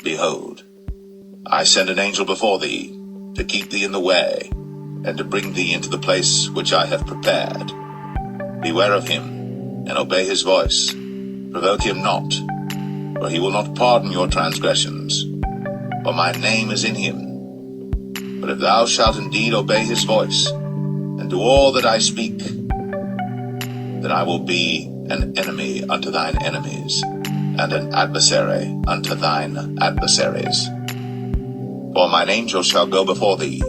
Behold, I send an angel before thee, to keep thee in the way, and to bring thee into the place which I have prepared. Beware of him, and obey his voice. Provoke him not, for he will not pardon your transgressions, for my name is in him. But if thou shalt indeed obey his voice, and do all that I speak, then I will be an enemy unto thine enemies, and an adversary unto thine adversaries. For mine angel shall go before thee,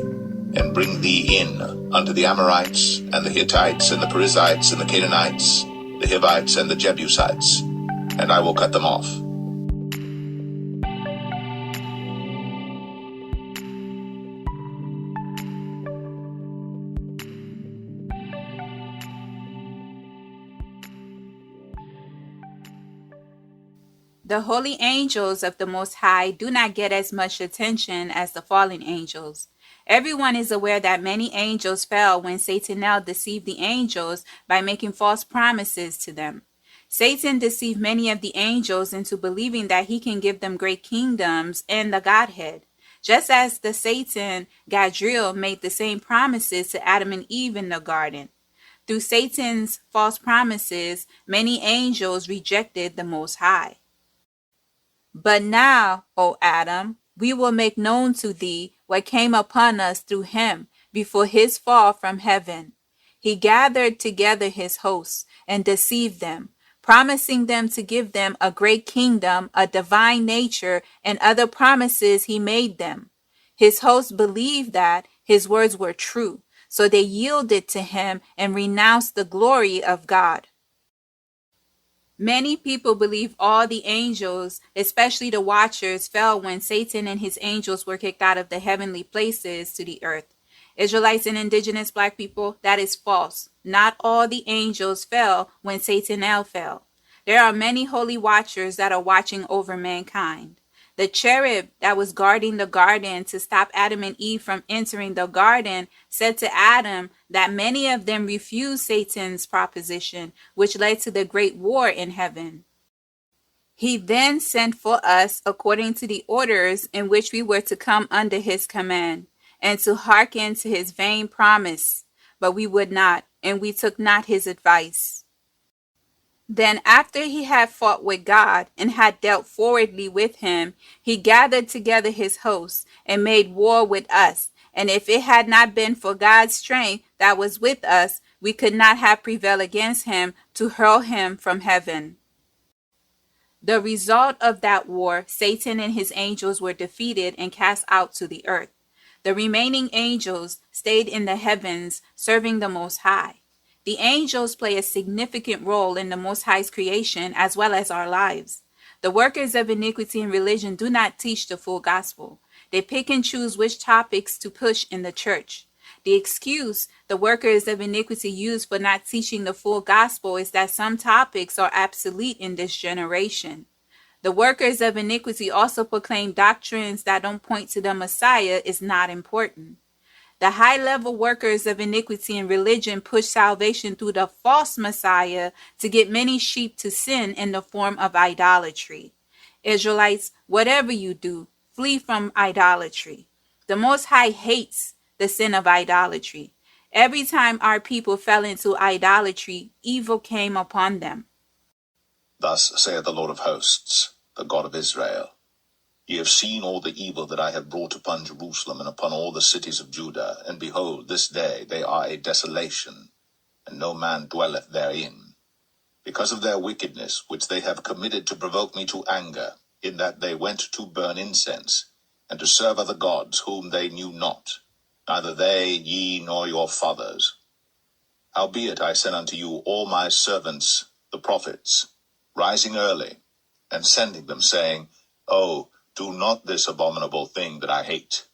and bring thee in unto the Amorites, and the Hittites, and the Perizzites, and the Canaanites, the Hivites, and the Jebusites, and I will cut them off. The holy angels of the Most High do not get as much attention as the fallen angels. Everyone is aware that many angels fell when Satan now deceived the angels by making false promises to them. Satan deceived many of the angels into believing that he can give them great kingdoms and the Godhead, just as the Satan Gadriel made the same promises to Adam and Eve in the garden. Through Satan's false promises, many angels rejected the Most High. But now, O Adam, we will make known to thee what came upon us through him before his fall from heaven. He gathered together his hosts and deceived them, promising them to give them a great kingdom, a divine nature, and other promises he made them. His hosts believed that his words were true, so they yielded to him and renounced the glory of God. Many people believe all the angels, especially the watchers, fell when Satan and his angels were kicked out of the heavenly places to the earth. Israelites and indigenous black people, that is false. Not all the angels fell when Satan fell. There are many holy watchers that are watching over mankind. The cherub that was guarding the garden to stop Adam and Eve from entering the garden said to Adam that many of them refused Satan's proposition, which led to the great war in heaven. He then sent for us according to the orders in which we were to come under his command, and to hearken to his vain promise. But we would not, and we took not his advice. Then after he had fought with God and had dealt forwardly with him, he gathered together his hosts and made war with us. And if it had not been for God's strength that was with us, we could not have prevailed against him to hurl him from heaven. The result of that war, Satan and his angels were defeated and cast out to the earth. The remaining angels stayed in the heavens, serving the Most High. The angels play a significant role in the Most High's creation as well as our lives. The workers of iniquity and religion do not teach the full gospel. They pick and choose which topics to push in the church. The excuse the workers of iniquity use for not teaching the full gospel is that some topics are obsolete in this generation. The workers of iniquity also proclaim doctrines that don't point to the Messiah is not important. The high-level workers of iniquity and religion push salvation through the false Messiah to get many sheep to sin in the form of idolatry. Israelites, whatever you do, flee from idolatry. The Most High hates the sin of idolatry. Every time our people fell into idolatry, evil came upon them. Thus saith the Lord of hosts, the God of Israel. Ye have seen all the evil that I have brought upon Jerusalem and upon all the cities of Judah, and behold, this day they are a desolation, and no man dwelleth therein, because of their wickedness which they have committed to provoke me to anger, in that they went to burn incense, and to serve other gods whom they knew not, neither they, ye, nor your fathers. Howbeit I sent unto you all my servants, the prophets, rising early, and sending them, saying, Oh, do not this abominable thing that I hate.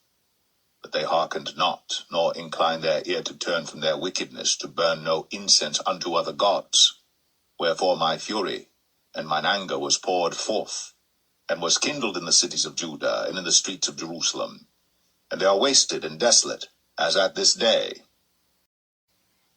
But they hearkened not, nor inclined their ear to turn from their wickedness, to burn no incense unto other gods. Wherefore my fury and mine anger was poured forth, and was kindled in the cities of Judah, and in the streets of Jerusalem. And they are wasted and desolate, as at this day.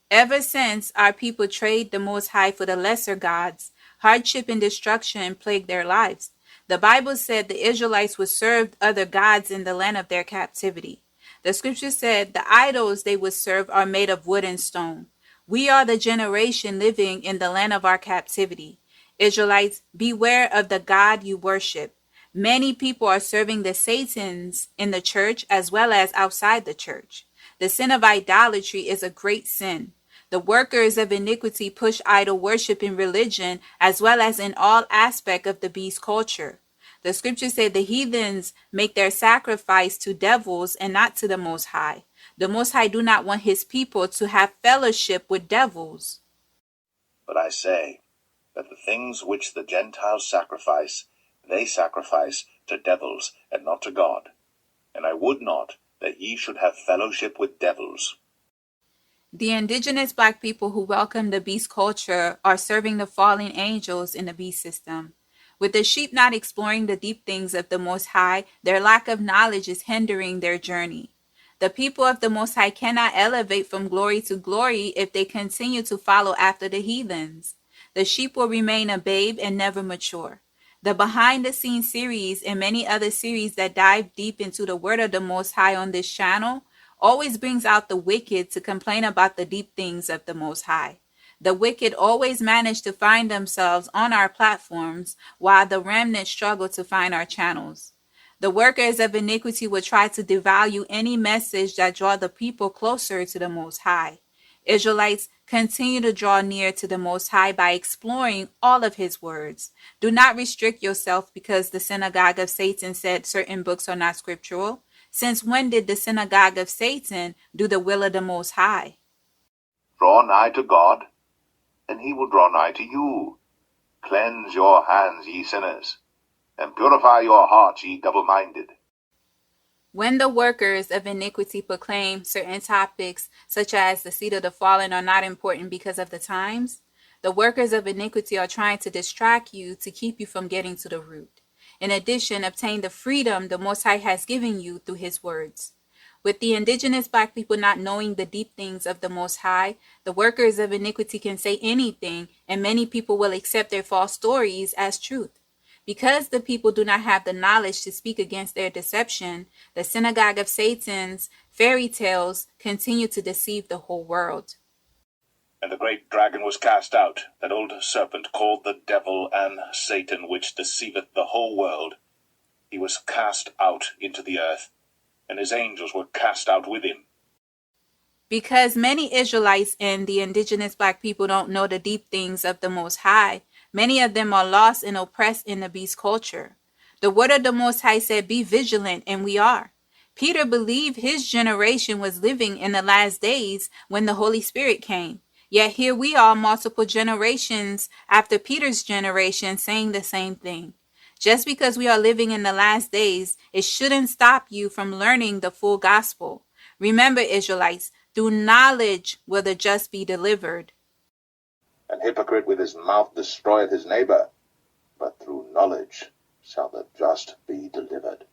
Ever since our people trade the Most High for the lesser gods, hardship and destruction plague their lives. The Bible said the Israelites would serve other gods in the land of their captivity. The scripture said the idols they would serve are made of wood and stone. We are the generation living in the land of our captivity. Israelites, beware of the God you worship. Many people are serving the Satans in the church as well as outside the church. The sin of idolatry is a great sin. The workers of iniquity push idol worship in religion as well as in all aspect of the beast culture. The scriptures say the heathens make their sacrifice to devils and not to the Most High. The Most High do not want his people to have fellowship with devils. But I say that the things which the Gentiles sacrifice, they sacrifice to devils and not to God. And I would not that ye should have fellowship with devils. The indigenous black people who welcome the beast culture are serving the fallen angels in the beast system. With the sheep not exploring the deep things of the Most High, their lack of knowledge is hindering their journey. The people of the Most High cannot elevate from glory to glory if they continue to follow after the heathens. The sheep will remain a babe and never mature. The behind the scenes series and many other series that dive deep into the word of the Most High on this channel always brings out the wicked to complain about the deep things of the Most High. The wicked always manage to find themselves on our platforms while the remnant struggle to find our channels. The workers of iniquity will try to devalue any message that draw the people closer to the Most High. Israelites, continue to draw near to the Most High by exploring all of his words. Do not restrict yourself because the synagogue of Satan said certain books are not scriptural. Since when did the synagogue of Satan do the will of the Most High? Draw nigh to God, and he will draw nigh to you. Cleanse your hands, ye sinners, and purify your hearts, ye double-minded. When the workers of iniquity proclaim certain topics, such as the seed of the fallen, are not important because of the times, the workers of iniquity are trying to distract you to keep you from getting to the root. In addition, obtain the freedom the Most High has given you through his words. With the indigenous black people not knowing the deep things of the Most High, the workers of iniquity can say anything, and many people will accept their false stories as truth. Because the people do not have the knowledge to speak against their deception, the synagogue of Satan's fairy tales continue to deceive the whole world. And the great dragon was cast out, that old serpent called the devil and Satan, which deceiveth the whole world. He was cast out into the earth, and his angels were cast out with him. Because many Israelites and the indigenous black people don't know the deep things of the Most High, many of them are lost and oppressed in the beast culture. The word of the Most High said, be vigilant, and we are. Peter believed his generation was living in the last days when the Holy Spirit came. Yet here we are multiple generations after Peter's generation saying the same thing. Just because we are living in the last days, it shouldn't stop you from learning the full gospel. Remember, Israelites, through knowledge will the just be delivered. An hypocrite with his mouth destroyeth his neighbor, but through knowledge shall the just be delivered.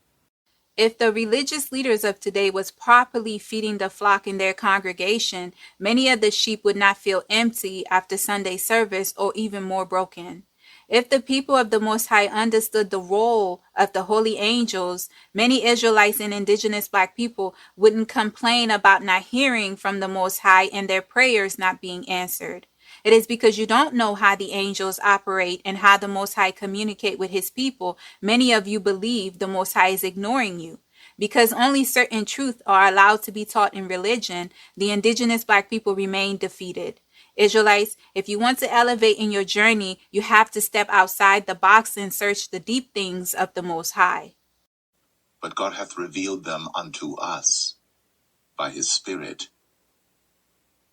If the religious leaders of today was properly feeding the flock in their congregation, many of the sheep would not feel empty after Sunday service or even more broken. If the people of the Most High understood the role of the holy angels, many Israelites and indigenous black people wouldn't complain about not hearing from the Most High and their prayers not being answered. It is because you don't know how the angels operate and how the Most High communicate with his people. Many of you believe the Most High is ignoring you. Because only certain truths are allowed to be taught in religion, the indigenous black people remain defeated. Israelites, if you want to elevate in your journey, you have to step outside the box and search the deep things of the Most High. But God hath revealed them unto us by his Spirit.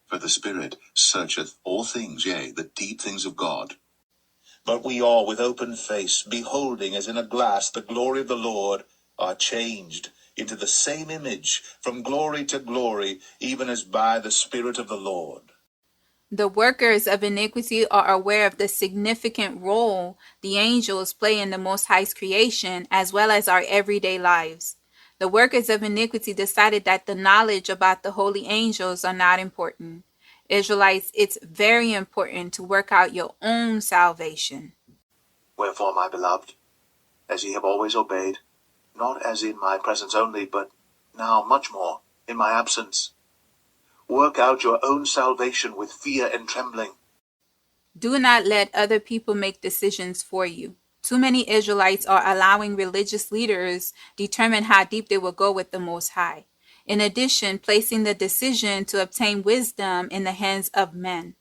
For the Spirit searcheth all things, yea, the deep things of God. But we all, with open face, beholding as in a glass the glory of the Lord, are changed into the same image from glory to glory, even as by the Spirit of the Lord. The workers of iniquity are aware of the significant role the angels play in the Most High's creation, as well as our everyday lives. The workers of iniquity decided that the knowledge about the holy angels are not important. Israelites, it's very important to work out your own salvation. Wherefore, my beloved, as ye have always obeyed, not as in my presence only, but now much more in my absence. Work out your own salvation with fear and trembling. Do not let other people make decisions for you. Too many Israelites are allowing religious leaders determine how deep they will go with the Most High. In addition, placing the decision to obtain wisdom in the hands of men.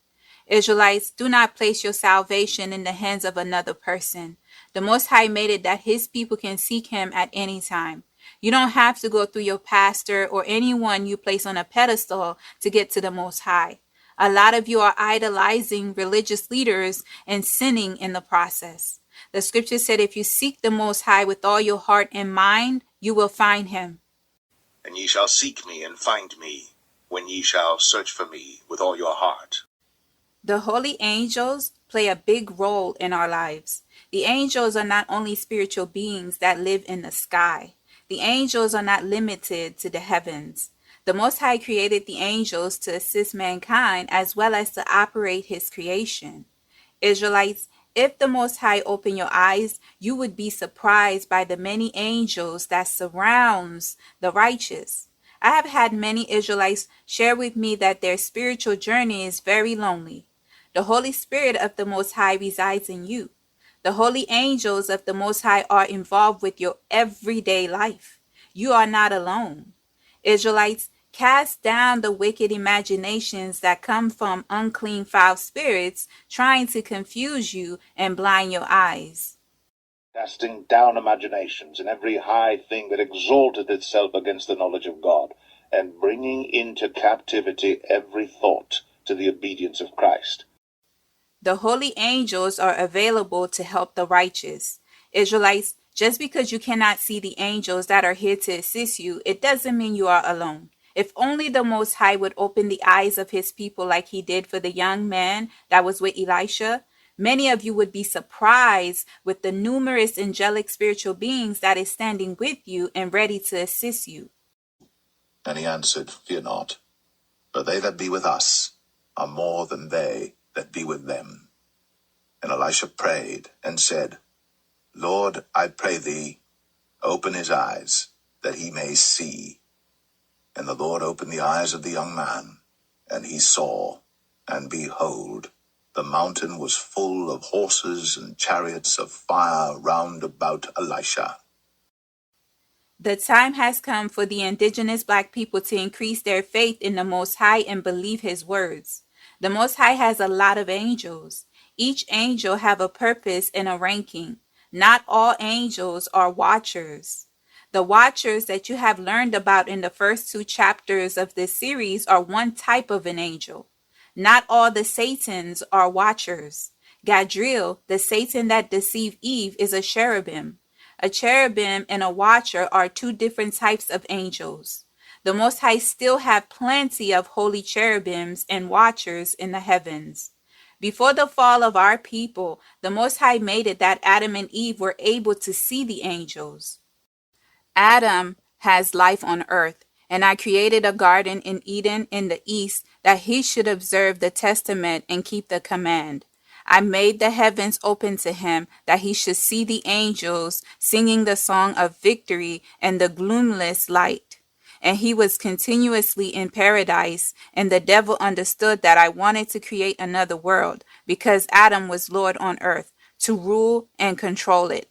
Israelites, do not place your salvation in the hands of another person. The Most High made it that his people can seek him at any time. You don't have to go through your pastor or anyone you place on a pedestal to get to the Most High. A lot of you are idolizing religious leaders and sinning in the process. The scripture said, if you seek the Most High with all your heart and mind, you will find him. And ye shall seek me and find me, when ye shall search for me with all your heart. The holy angels play a big role in our lives. The angels are not only spiritual beings that live in the sky. The angels are not limited to the heavens. The Most High created the angels to assist mankind as well as to operate his creation. Israelites, if the Most High opened your eyes, you would be surprised by the many angels that surrounds the righteous. I have had many Israelites share with me that their spiritual journey is very lonely. The Holy Spirit of the Most High resides in you. The holy angels of the Most High are involved with your everyday life. You are not alone. Israelites, cast down the wicked imaginations that come from unclean foul spirits trying to confuse you and blind your eyes. Casting down imaginations and every high thing that exalteth itself against the knowledge of God, and bringing into captivity every thought to the obedience of Christ. The holy angels are available to help the righteous. Israelites, just because you cannot see the angels that are here to assist you, it doesn't mean you are alone. If only the Most High would open the eyes of his people like he did for the young man that was with Elisha, many of you would be surprised with the numerous angelic spiritual beings that is standing with you and ready to assist you. And he answered, Fear not, for they that be with us are more than they that be with them. And Elisha prayed and said, Lord, I pray thee, open his eyes, that he may see. And the Lord opened the eyes of the young man, and he saw, and behold, the mountain was full of horses and chariots of fire round about Elisha. The time has come for the indigenous black people to increase their faith in the Most High and believe his words. The Most High has a lot of angels. Each angel have a purpose and a ranking. Not all angels are watchers. The watchers that you have learned about in the first 2 chapters of this series are one type of an angel. Not all the Satans are watchers. Gadriel, the Satan that deceived Eve, is a cherubim. A cherubim and a watcher are 2 different types of angels. The Most High still have plenty of holy cherubims and watchers in the heavens. Before the fall of our people, the Most High made it that Adam and Eve were able to see the angels. Adam has life on earth, and I created a garden in Eden in the east that he should observe the testament and keep the command. I made the heavens open to him that he should see the angels singing the song of victory and the gloomless light. And he was continuously in paradise, and the devil understood that I wanted to create another world because Adam was Lord on earth to rule and control it.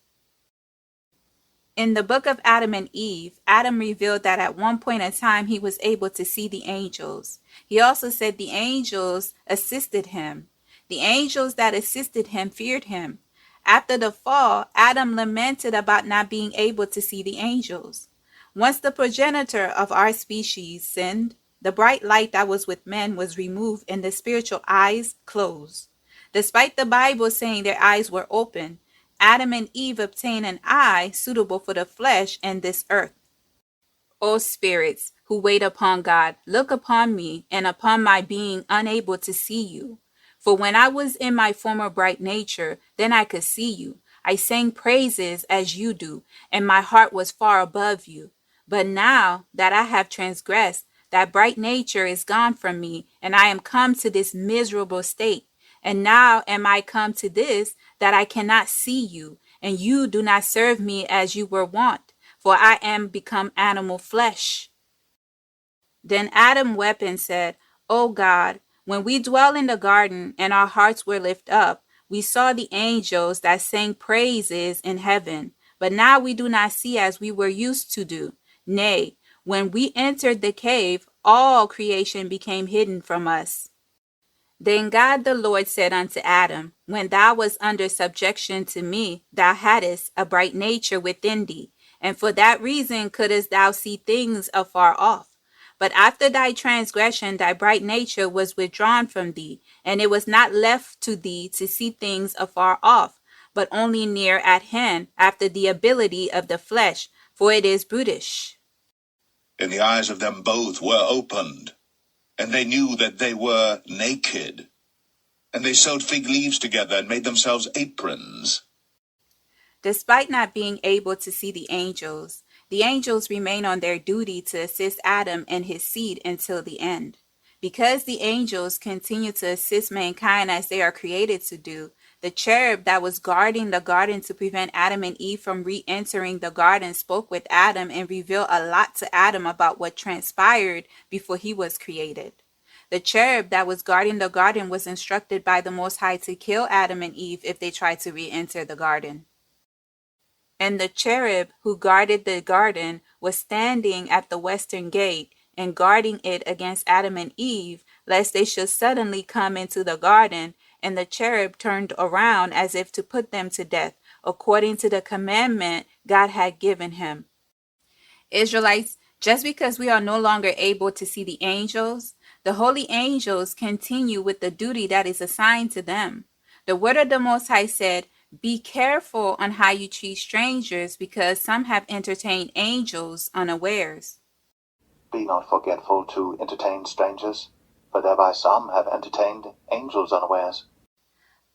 In the book of Adam and Eve, Adam revealed that at one point in time he was able to see the angels. He also said the angels assisted him. The angels that assisted him feared him. After the fall, Adam lamented about not being able to see the angels. Once the progenitor of our species sinned, the bright light that was with men was removed and the spiritual eyes closed. Despite the Bible saying their eyes were open, Adam and Eve obtained an eye suitable for the flesh and this earth. O spirits who wait upon God, look upon me and upon my being unable to see you. For when I was in my former bright nature, then I could see you. I sang praises as you do, and my heart was far above you. But now that I have transgressed, that bright nature is gone from me, and I am come to this miserable state. And now am I come to this, that I cannot see you, and you do not serve me as you were wont, for I am become animal flesh. Then Adam wept and said, O God, when we dwell in the garden and our hearts were lifted up, we saw the angels that sang praises in heaven. But now we do not see as we were used to do. Nay, when we entered the cave, all creation became hidden from us. Then God the Lord said unto Adam, When thou wast under subjection to me, thou hadst a bright nature within thee, and for that reason couldst thou see things afar off. But after thy transgression, thy bright nature was withdrawn from thee, and it was not left to thee to see things afar off, but only near at hand, after the ability of the flesh, for it is brutish. And the eyes of them both were opened, and they knew that they were naked. And they sewed fig leaves together and made themselves aprons. Despite not being able to see the angels remain on their duty to assist Adam and his seed until the end. Because the angels continue to assist mankind as they are created to do, the cherub that was guarding the garden to prevent Adam and Eve from re-entering the garden spoke with Adam and revealed a lot to Adam about what transpired before he was created. The cherub that was guarding the garden was instructed by the Most High to kill Adam and Eve if they tried to re-enter the garden. And the cherub who guarded the garden was standing at the western gate and guarding it against Adam and Eve, lest they should suddenly come into the garden, and the cherub turned around as if to put them to death, according to the commandment God had given him. Israelites, just because we are no longer able to see the angels, the holy angels continue with the duty that is assigned to them. The word of the Most High said, Be careful on how you treat strangers, because some have entertained angels unawares. Be not forgetful to entertain strangers, for thereby some have entertained angels unawares.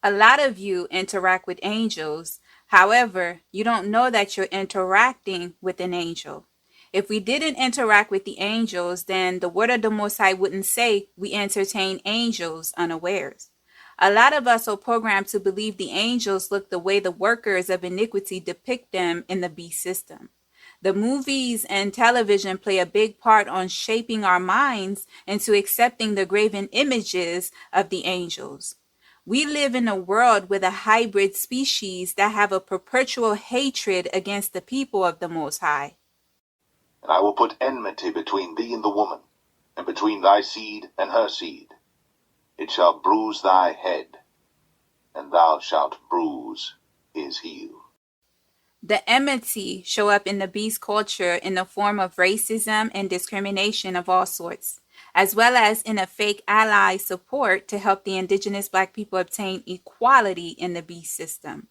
A lot of you interact with angels. However, you don't know that you're interacting with an angel. If we didn't interact with the angels, then the word of the Most High wouldn't say we entertain angels unawares. A lot of us are programmed to believe the angels look the way the workers of iniquity depict them in the beast system. The movies and television play a big part on shaping our minds into accepting the graven images of the angels. We live in a world with a hybrid species that have a perpetual hatred against the people of the Most High. And I will put enmity between thee and the woman, and between thy seed and her seed. It shall bruise thy head, and thou shalt bruise his heel. The enmity show up in the beast culture in the form of racism and discrimination of all sorts, as well as in a fake ally support to help the indigenous black people obtain equality in the beast system.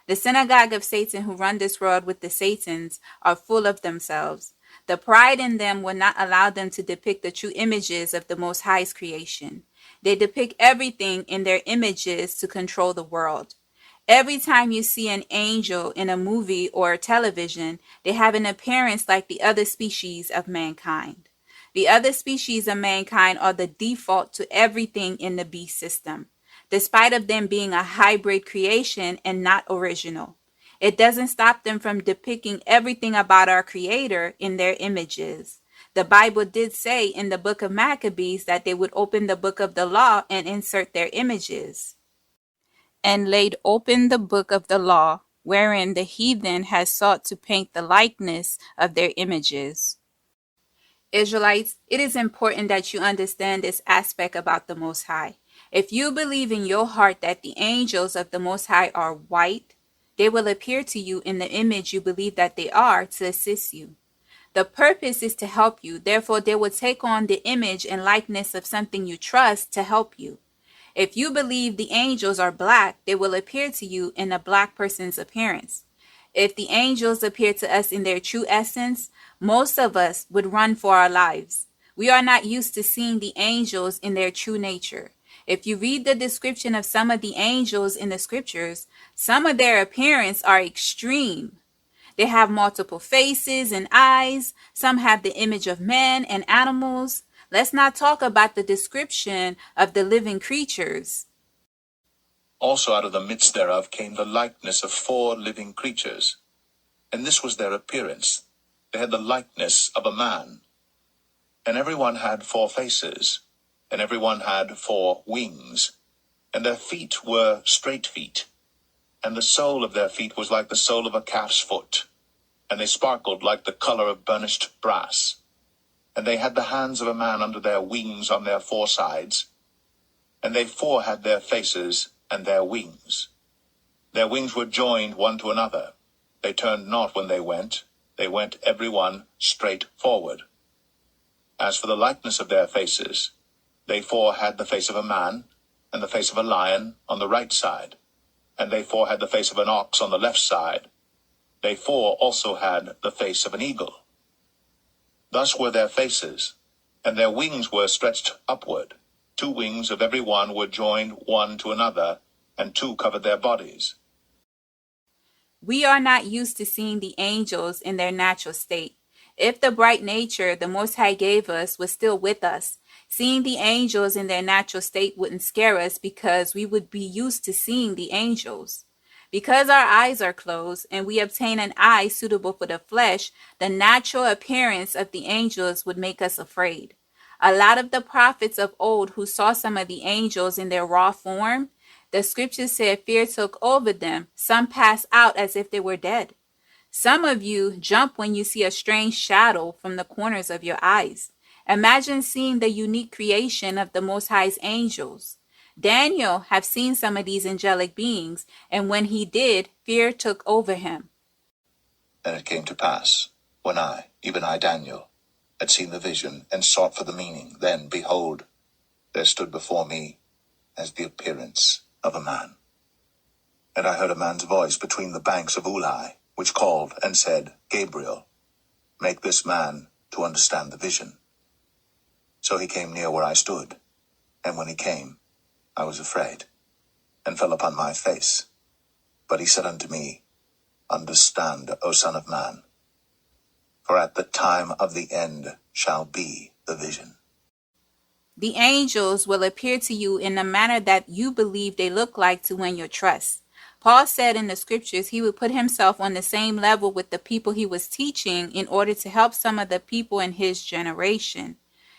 The synagogue of Satan who run this world with the Satans are full of themselves. The pride in them will not allow them to depict the true images of the Most High's creation. They depict everything in their images to control the world. Every time you see an angel in a movie or television, they have an appearance like the other species of mankind. The other species of mankind are the default to everything in the beast system, despite of them being a hybrid creation and not original. It doesn't stop them from depicting everything about our Creator in their images. The Bible did say in the book of Maccabees that they would open the book of the law and insert their images. And laid open the book of the law, wherein the heathen has sought to paint the likeness of their images. Israelites, it is important that you understand this aspect about the Most High. If you believe in your heart that the angels of the Most High are white, they will appear to you in the image you believe that they are to assist you. The purpose is to help you. Therefore, they will take on the image and likeness of something you trust to help you. If you believe the angels are black, they will appear to you in a black person's appearance. If the angels appear to us in their true essence, most of us would run for our lives. We are not used to seeing the angels in their true nature. If you read the description of some of the angels in the scriptures, some of their appearance are extreme. They have multiple faces and eyes. Some have the image of men and animals. Let's not talk about the description of the living creatures. Also out of the midst thereof came the likeness of 4 living creatures, and this was their appearance. They had the likeness of a man. And every one had 4 faces, and every one had 4 wings, and their feet were straight feet, and the sole of their feet was like the sole of a calf's foot, and they sparkled like the color of burnished brass. And they had the hands of a man under their wings on their 4 sides, and they 4 had their faces and their wings. Their wings were joined one to another. They turned not when they went every one straight forward. As for the likeness of their faces, they 4 had the face of a man, and the face of a lion on the right side, and they 4 had the face of an ox on the left side. They 4 also had the face of an eagle. Thus were their faces, and their wings were stretched upward. 2 wings of every one were joined one to another, and 2 covered their bodies. We are not used to seeing the angels in their natural state. If the bright nature the Most High gave us was still with us, seeing the angels in their natural state wouldn't scare us because we would be used to seeing the angels. Because our eyes are closed and we obtain an eye suitable for the flesh, the natural appearance of the angels would make us afraid. A lot of the prophets of old who saw some of the angels in their raw form, the scriptures said fear took over them. Some passed out as if they were dead. Some of you jump when you see a strange shadow from the corners of your eyes. Imagine seeing the unique creation of the Most High's angels. Daniel have seen some of these angelic beings, and when he did, fear took over him. And it came to pass, when I, even I Daniel, had seen the vision, and sought for the meaning, then, behold, there stood before me as the appearance of a man. And I heard a man's voice between the banks of Ulai, which called and said, Gabriel, make this man to understand the vision. So he came near where I stood, and when he came, I was afraid, and fell upon my face. But he said unto me, Understand, O Son of Man, for at the time of the end shall be the vision. The angels will appear to you in the manner that you believe they look like to win your trust. Paul said in the scriptures he would put himself on the same level with the people he was teaching in order to help some of the people in his generation.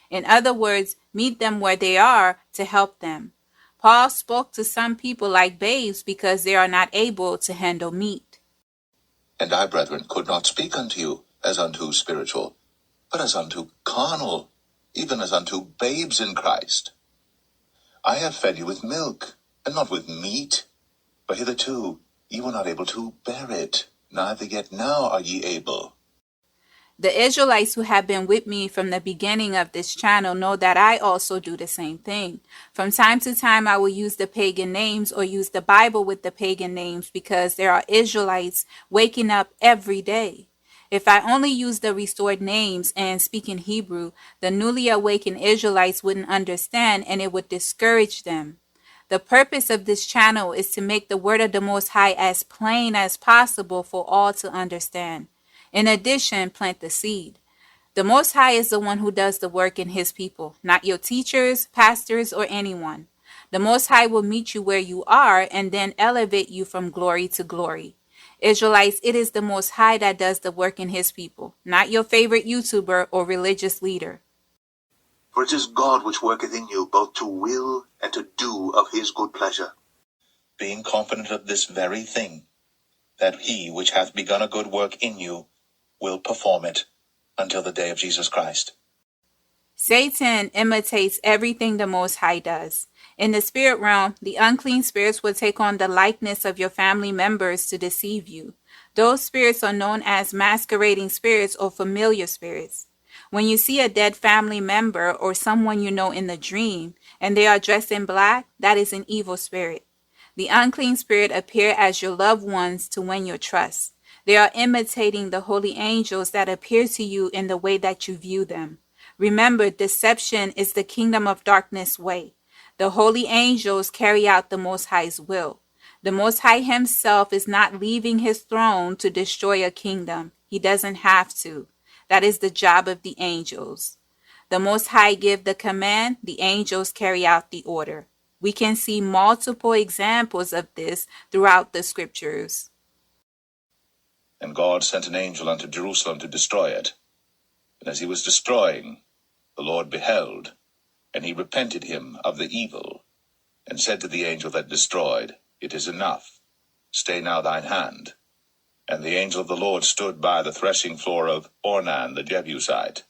In other words, meet them where they are to help them. Paul spoke to some people like babes because they are not able to handle meat. And I, brethren, could not speak unto you as unto spiritual, but as unto carnal, even as unto babes in Christ. I have fed you with milk, and not with meat, for hitherto ye were not able to bear it, neither yet now are ye able. The Israelites who have been with me from the beginning of this channel know that I also do the same thing. From time to time, I will use the pagan names or use the Bible with the pagan names because there are Israelites waking up every day. If I only use the restored names and speak in Hebrew, the newly awakened Israelites wouldn't understand and it would discourage them. The purpose of this channel is to make the word of the Most High as plain as possible for all to understand. In addition, plant the seed. The Most High is the one who does the work in his people, not your teachers, pastors, or anyone. The Most High will meet you where you are and then elevate you from glory to glory. Israelites, it is the Most High that does the work in his people, not your favorite YouTuber or religious leader. For it is God which worketh in you both to will and to do of his good pleasure. Being confident of this very thing, that he which hath begun a good work in you will perform it until the day of Jesus Christ. Satan imitates everything the Most High does. In the spirit realm, the unclean spirits will take on the likeness of your family members to deceive you. Those spirits are known as masquerading spirits or familiar spirits. When you see a dead family member or someone you know in the dream, and they are dressed in black, that is an evil spirit. The unclean spirit appear as your loved ones to win your trust. They are imitating the holy angels that appear to you in the way that you view them. Remember, deception is the kingdom of darkness way. The holy angels carry out the Most High's will. The Most High himself is not leaving his throne to destroy a kingdom. He doesn't have to. That is the job of the angels. The Most High give the command, the angels carry out the order. We can see multiple examples of this throughout the scriptures. And God sent an angel unto Jerusalem to destroy it. And as he was destroying, the Lord beheld, and he repented him of the evil, and said to the angel that destroyed, It is enough. Stay now thine hand. And the angel of the Lord stood by the threshing floor of Ornan the Jebusite.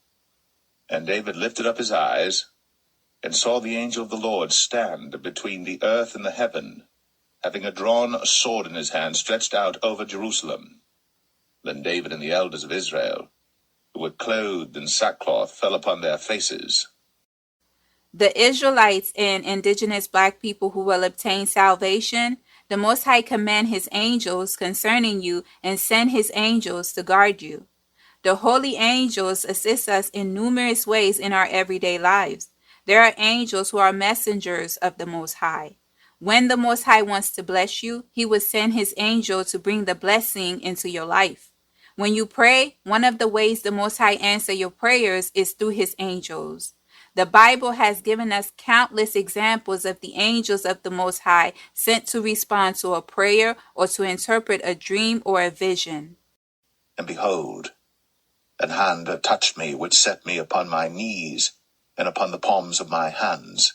And David lifted up his eyes, and saw the angel of the Lord stand between the earth and the heaven, having drawn a sword in his hand stretched out over Jerusalem. Then David and the elders of Israel, who were clothed in sackcloth, fell upon their faces. The Israelites and indigenous black people who will obtain salvation, the Most High command his angels concerning you and send his angels to guard you. The holy angels assist us in numerous ways in our everyday lives. There are angels who are messengers of the Most High. When the Most High wants to bless you, he will send his angel to bring the blessing into your life. When you pray, one of the ways the Most High answers your prayers is through his angels. The Bible has given us countless examples of the angels of the Most High sent to respond to a prayer or to interpret a dream or a vision. And behold, an hand touched me, which set me upon my knees, and upon the palms of my hands.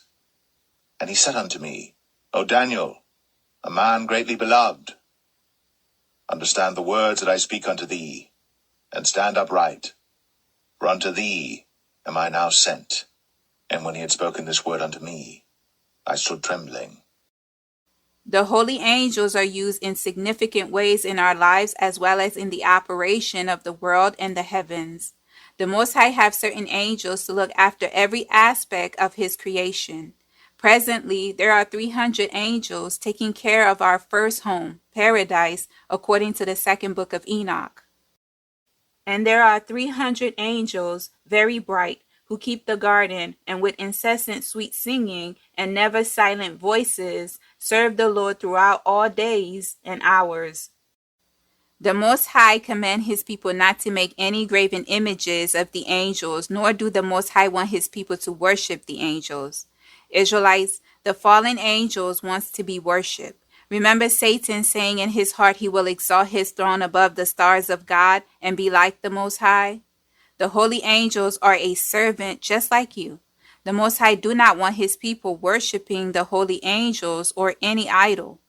And he said unto me, O Daniel, a man greatly beloved, understand the words that I speak unto thee, and stand upright, for unto thee am I now sent. And when he had spoken this word unto me, I stood trembling. The holy angels are used in significant ways in our lives as well as in the operation of the world and the heavens. The Most High have certain angels to look after every aspect of his creation. Presently, there are 300 angels taking care of our first home, paradise, according to the second book of Enoch. And there are 300 angels, very bright, who keep the garden and with incessant sweet singing and never silent voices serve the Lord throughout all days and hours. The Most High command his people not to make any graven images of the angels, nor do the Most High want his people to worship the angels. Israelites, the fallen angels wants to be worshipped. Remember Satan saying in his heart he will exalt his throne above the stars of God and be like the Most High? The holy angels are a servant just like you. The Most High do not want his people worshiping the holy angels or any idol.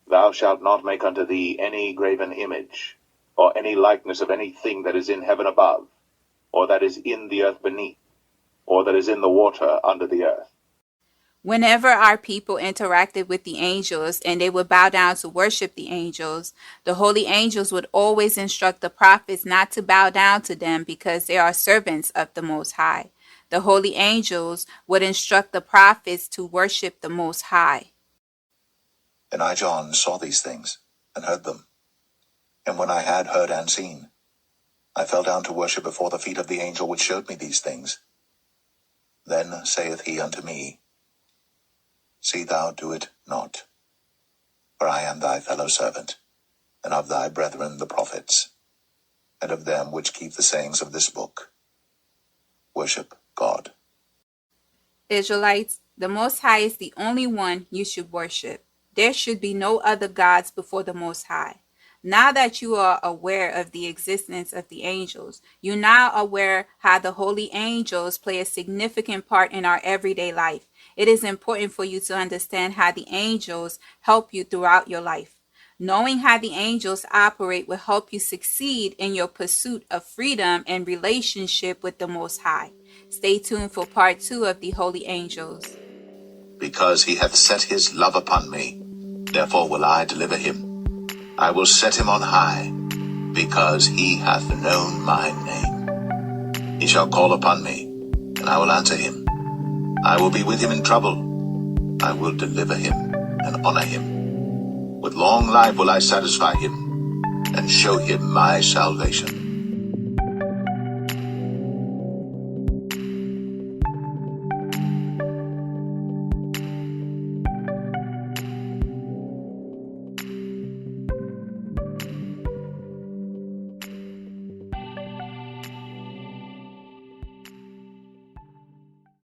Thou shalt not make unto thee any graven image, or any likeness of anything that is in heaven above, or that is in the earth beneath, or that is in the water under the earth. Whenever our people interacted with the angels and they would bow down to worship the angels, the holy angels would always instruct the prophets not to bow down to them because they are servants of the Most High. The holy angels would instruct the prophets to worship the Most High. And I, John, saw these things, and heard them. And when I had heard and seen, I fell down to worship before the feet of the angel which showed me these things. Then saith he unto me, See thou do it not, for I am thy fellow servant, and of thy brethren the prophets, and of them which keep the sayings of this book. Worship God. Israelites, the Most High is the only one you should worship. There should be no other gods before the Most High. Now that you are aware of the existence of the angels, you're now aware how the holy angels play a significant part in our everyday life. It is important for you to understand how the angels help you throughout your life. Knowing how the angels operate will help you succeed in your pursuit of freedom and relationship with the Most High. Stay tuned for part 2 of the holy angels. Because he hath set his love upon me, therefore will I deliver him. I will set him on high, because he hath known my name. He shall call upon me, and I will answer him. I will be with him in trouble. I will deliver him and honor him. With long life will I satisfy him, and show him my salvation.